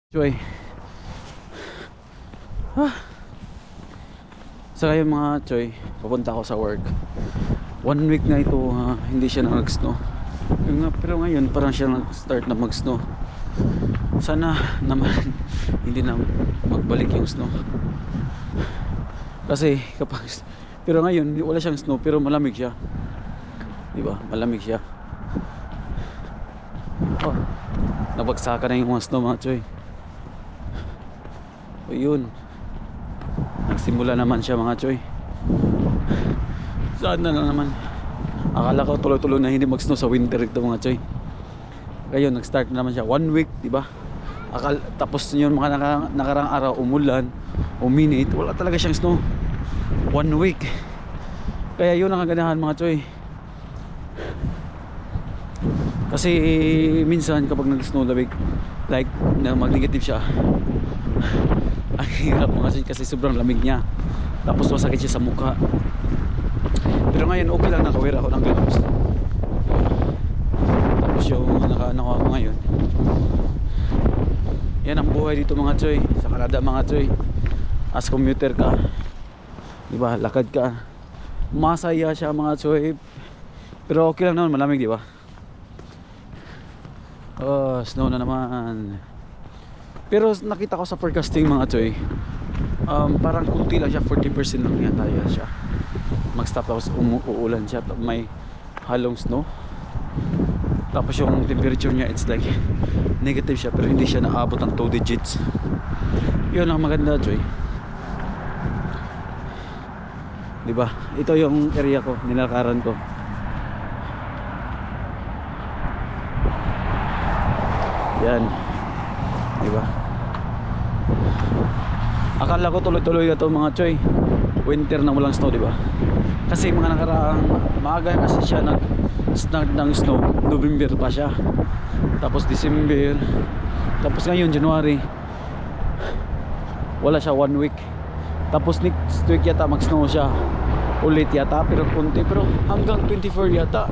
Choy. Sa ngayon mga Choy, papunta ako sa work. 1 week na ito, hindi siya nag-snow. Pero ngayon parang siya nag-start na mag-snow. Sana naman hindi na magbalik yung snow. Kasi kapag pero ngayon wala siyang snow pero malamig siya. 'Di ba? Malamig siya. Oh, nabagsakan na yung mga snow mga Choy. O yun, nagsimula naman siya mga Choy. Saan na naman. Akala ko tuloy-tuloy na hindi mag-snow sa winter ito mga Choy. Ngayon nag-start na naman siya 1 week, di ba? Tapos yun mga nakarang araw umulan, uminit, wala talaga siyang snow. 1 week. Kaya yun ang kaganahan mga Choy. Kasi minsan kapag nag-snow labig, like na mag-negative siya, ang hirap mga Choy kasi sobrang lamig niya. Tapos masakit siya sa mukha. Pero ngayon okay lang, nakawira ako ng gloves. Tapos yung naka-ano ako ngayon. Yan ang buhay dito mga Choy, sa Canada mga Choy. As commuter ka, diba, lakad ka, masaya siya mga Choy. Pero okay lang naman, malamig diba. Oh, snow na naman. Pero nakita ko sa forecasting mga Choy, parang kunti lang siya, 40% lang yata siya. Mag-stop tapos uulan siya, may halong snow. Tapos yung temperature niya it's like negative siya pero hindi siya naabot ng 2 digits. Yun ang maganda Choy, diba? Ito yung area ko, nilakaran ko. Yan, diba? Akala ko tuloy-tuloy na to mga Choy, winter na walang snow, diba? Kasi mga nakaraang maaga kasi siya nag-start ng snow, November pa siya, tapos December, tapos ngayon January wala siya 1 week. Tapos next week yata mag-snow siya ulit yata, pero konti, pero hanggang 24 yata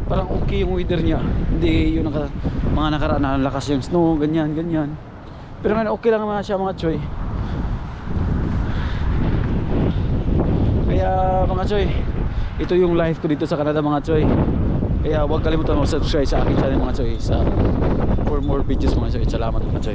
parang okay yung weather niya. Hindi yung mga nakaraan na lakas yung snow, ganyan. Pero ngayon okay lang naman siya mga Choy. Kaya mga Choy, ito yung life ko dito sa Canada mga Choy. Kaya huwag kalimutan mag-subscribe sa aking channel mga Choy, for more videos mga Choy. Salamat mga Choy.